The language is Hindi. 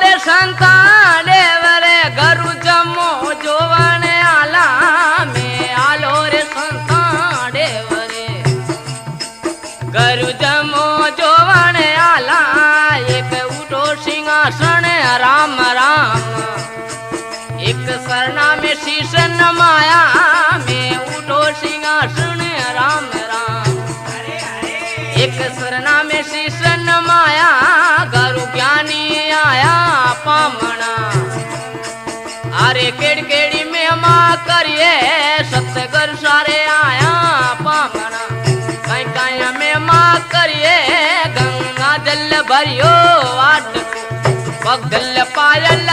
रे संता देवरे गरु जमो जोवने आला में आलो रे संता देवरे गरु जमो जोवने आला एक उठो सिंहासन राम राम एक सरना में शीश नमाया में उठो सिंहासन राम राम एक सरना में शीश नमाया गरु ज्ञानी आया पामना अरे केड़ केड़ी में माँ करिए सत्सगर सारे आया पामना कहीं कहीं में माँ करिए गंगा जल भरियो आट पगल पायल